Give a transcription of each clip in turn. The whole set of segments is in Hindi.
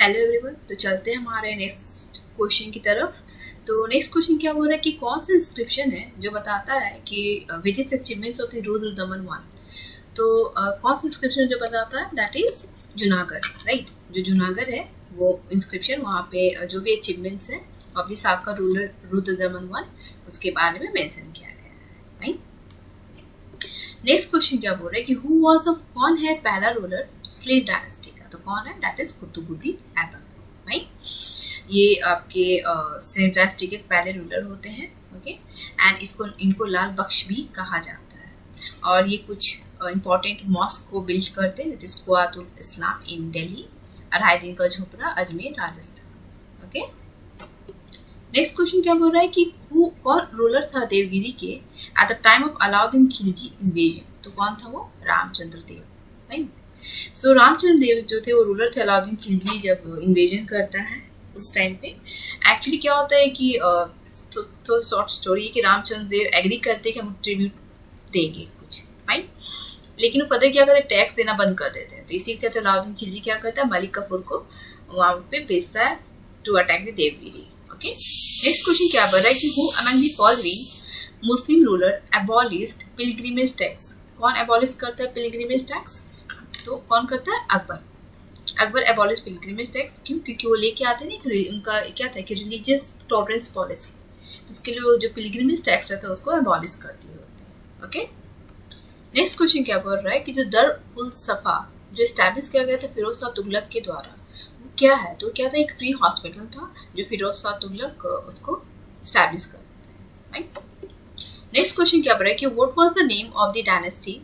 Hello everyone. तो चलते हैं हमारे नेक्स्ट क्वेश्चन की तरफ। तो नेक्स्ट क्वेश्चन क्या बोल रहा है कि कौन सा इंस्क्रिप्शन है जो बताता है कि which is achievements of the Rudra Daman one. तो कौन सा इंस्क्रिप्शन जो बताता है दैट इज जूनागढ़, राइट। जो जूनागढ़ है वो इंस्क्रिप्शन, वहाँ पे जो भी अचीवमेंट्स है of the Saka ruler Rudra Daman one उसके बारे में मेंशन किया गया है, राइट। नेक्स्ट क्वेश्चन क्या बोल रहा है कि हु वाज ऑफ कौन है पहला रूलर स्लेव डायनेस्टी का। तो कौन है दैट इज कुतुबुद्दीन ऐबक, राइट। ये आपके स्लेव डायनेस्टी के पहले रूलर होते हैं, ओके। एंड इनको लाल बख्श भी कहा जाता है। और ये कुछ इंपॉर्टेंट मॉस्क को बिल्ड करते हैं, that is Quwwatul Islam in Delhi, Adhai Din Ka Jhonpra, Ajmer, Rajasthan, okay. Next question क्या बोल रहा है कि कौन रूलर था देवगिरी के at the time of Alauddin Khilji invasion. तो कौन था वो? रामचंद्र देव, राइट। सो रामचंद्र देव जो थे वो रूलर थे अलाउद्दीन खिलजी जब इन्वेजन करता है उस टाइम पे। एक्चुअली क्या होता है कि तो शॉर्ट स्टोरी है कि रामचंद्र देव एग्री करते हैं कि हम ट्रिब्यूट देंगे कुछ, राइट। लेकिन वो पता है क्या करते, टैक्स देना बंद कर देते हैं। तो इसी के चलते अलाउद्दीन खिलजी क्या करता है, मलिक कफूर को वहाँ पे भेजता है to attack the Devagiri, okay. Next question क्या बोल रहा है कि who among the following Muslim ruler abolished pilgrimage tax. कौन एबॉलिश करता है पिलग्रिमेज टैक्स? तो कौन करता है? Akbar abolish pilgrimage tax. क्यों? क्योंकि वो लेके आते हैं ना, उनका क्या था कि रिलीजियस टॉलरेंस पॉलिसी, तो उसके लिए वो जो पिलग्रिमेज टैक्स रहता है उसको एबॉलिश कर दिए होते हैं, ओके। नेक्स्ट क्वेश्चन क्या बोल रहा है कि जो दर उल सफा जो स्टैब्लिश किया गया था फिरोज शाह तुगलक के द्वारा, क्या है? तो क्या था, एक फ्री हॉस्पिटल था जो फिरोज शाह तुगलक उसको स्टैब्लिश करते हैं, राइट। नेक्स्ट क्वेश्चन क्या बोल रहा है कि what was the name of the dynasty.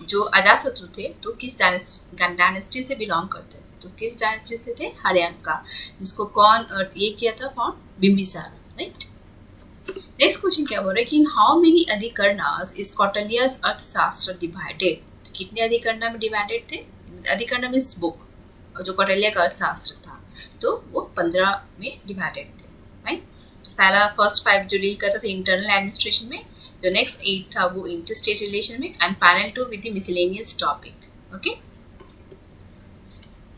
जो अजातशत्रु थे तो किस डायनेस्टी से बिलोंग करते थे? तो किस डायनेस्टी से थे? हरियाणा का, जिसको कौन ये किया था, form Bimbisara, right. Next question क्या बोल रहा है कि इन हाउ मेनी अधिकरणास इज कौटिल्यस अर्थशास्त्र डिवाइडेड। तो कितने अधिकरणा में डिवाइडेड थे? अधिकरणा मींस बुक, जो कौटिल्य का अर्थशास्त्र था तो वो 15 में डिवाइडेड थे, राइट। पहला फर्स्ट 5 जो डील करता था इंटरनल एडमिनिस्ट्रेशन में, जो नेक्स्ट 8 था वो इंटर स्टेट रिलेशन में, and final 2 with the miscellaneous topic, okay.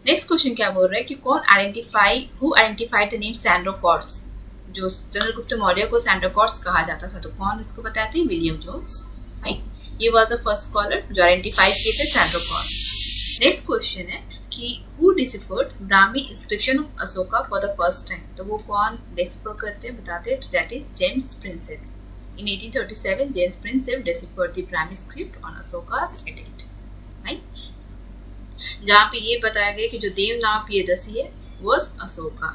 Next question क्या बोल रहा है कि कौन हु आइडेंटिफाइड द नेम सैंड्रोकॉर्ड्स। जो चंद्रगुप्त मौर्य को सैंड्रोकॉर्ड्स कहा जाता था, तो कौन इसको बताते हैं? William Jones, right. ये वाज द फर्स्ट स्कॉलर जो आइडेंटिफाई किए थे सैंड्रोकॉर्ड्स। नेक्स्ट क्वेश्चन है कि who deciphered Brahmi inscription of Ashoka for the first time। तो वो कौन decipher करते हैं, बताते हैं? that is James Prinsep। In 1837 James Prinsep deciphered the Brahmi script on Ashoka's edict, right। जहाँ पे ये बताया गया कि जो देवनाम प्रियदर्शी है was Ashoka।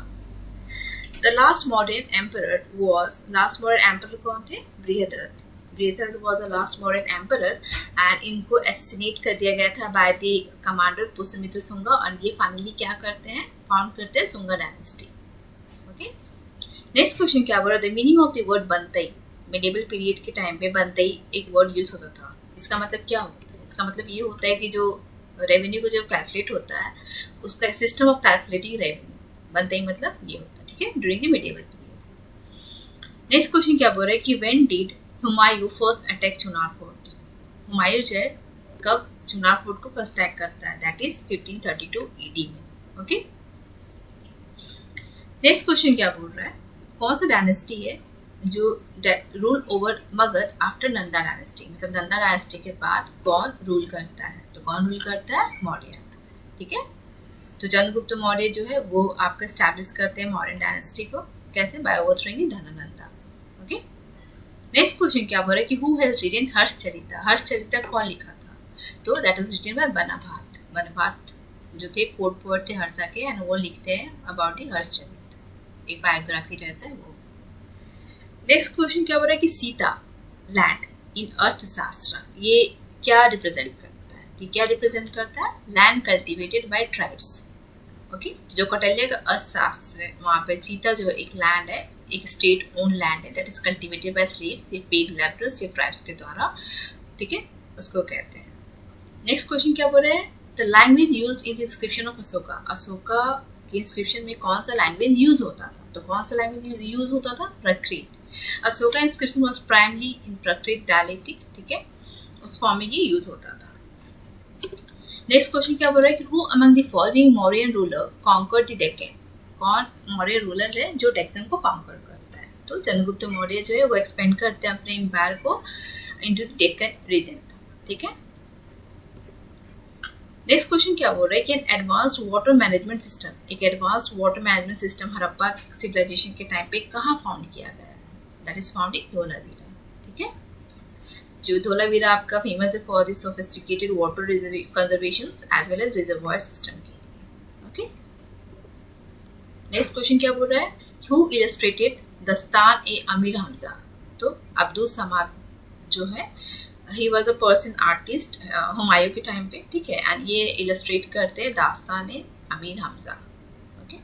The last modern emperor कौन थे? Brihadratha was the last modern emperor and इनको assassinate कर दिया गया था by the commander Pushyamitra Shunga, और ये फाइनली क्या करते हैं, फाउंड करते हैं Shunga dynasty, okay. Next question क्या बोल रहा है, the meaning of the word बनतई। मिडिवल पीरियड के टाइम पे बनतई एक वर्ड यूज होता था, इसका मतलब क्या होता है? इसका मतलब ये होता है कि जो रेवेन्यू को जो कैलकुलेट होता है उसका सिस्टम ऑफ कैलकुलेटिंग रेवेन्यू, बनतई मतलब ये होता है, ठीक है, during the medieval period. Next question क्या बोल रहा है कि when did Humayun first attack Chunar fort. Humayun जो है कब चुनार फोर्ट को फर्स्ट अटैक करता है, दैट इज 1532 ईडी में, ओके। नेक्स्ट क्वेश्चन क्या बोल रहा है, कौन सा डायनेस्टी है जो rule over Magadh after Nanda dynasty. मतलब नंदा डायनेस्टी के बाद कौन रूल करता है? तो कौन रूल करता है? मौर्य, ठीक है। तो चंद्रगुप्त मौर्य जो है वो आपका स्टैब्लिश करते हैं मौर्यन डायनेस्टी को, कैसे? By overthrowing Dhanananda, okay. Next question क्या बोल रहा है कि who has written Harshacharita. Harshacharita कौन लिखा था? तो that was written by Banabhatta. Banabhatta जो थे कोर्ट पोएट थे हर्षा के, एंड वो लिखते हैं अबाउट द हर्षचरिता, एक बायोग्राफी रहता है वो। नेक्स्ट क्वेश्चन क्या बोल रहा है कि सीता लैंड इन अर्थशास्त्र ये क्या रिप्रेजेंट करता है? तो क्या रिप्रेजेंट करता है? Land cultivated by tribes, okay. जो कौटिल्य का अर्थशास्त्र है वहाँ पे सीता जो एक लैंड है, एक स्टेट ओन लैंड है, that is cultivated by slaves, ये पेड लेबरर्स या ट्राइब्स के द्वारा, ठीक है, उसको कहते हैं। नेक्स्ट क्वेश्चन क्या बोल रहे हैं, the language used in the inscription of Ashoka. Ashoka के इंस्क्रिप्शन में कौन सा लैंग्वेज यूज होता था? तो कौन सा लैंग्वेज यूज होता था? Prakrit. Ashoka inscription was primarily in Prakrit dialectic, ठीक है, उस फॉर्म में ये यूज होता था। नेक्स्ट क्वेश्चन क्या बोल रहा है कि who among the following Mauryan ruler conquered the Deccan, कौन मौर्य रूलर है जो डेक्कन को कॉन्कर करता है? तो चंद्रगुप्त मौर्य जो है वो एक्सपेंड करते हैं अपने एम्पायर को इनटू द डेक्कन रीजन, ठीक है। नेक्स्ट क्वेश्चन क्या बोल रहा है कि an advanced water management system, एक advanced water management system Harappa civilization के टाइम पे कहाँ फाउंड किया गया है? That is found in Dholavira, ठीक है। जो धोलावीरा आपका फेमस है for the sophisticated water conservation as well as reservoir system के लिए, ओके। नेक्स्ट क्वेश्चन क्या बोल रहा है, हु इलस्ट्रेटेड दस्तान ए अमीर हमजा? तो अब्दुल समाद जो है he was a person artist Humayun के टाइम पे, ठीक है, एंड ये इलस्ट्रेट करते हैं दास्तान ए Amir Hamza, okay.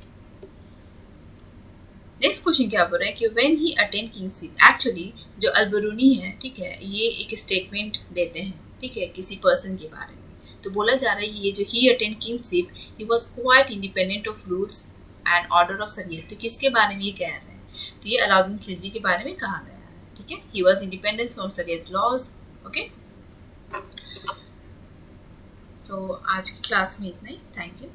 Next question क्या बोल रहा है कि when he attend kingship, actually जो अलबरूनी है, ठीक है, ये एक स्टेटमेंट देते हैं, ठीक है, किसी पर्सन के बारे में। तो बोला जा रहा है ये जो he attend kingship he was quite independent of rules and order of शरीयत। तो किसके बारे में ये कह रहे हैं? तो ये अलाउद्दीन खिलजी के बारे में कहा गया है, ठीक है। ही वॉज इंडिपेंडेंट फ्रॉम शरीयत लॉज, ओके। सो आज की क्लास में इतना ही, थैंक यू।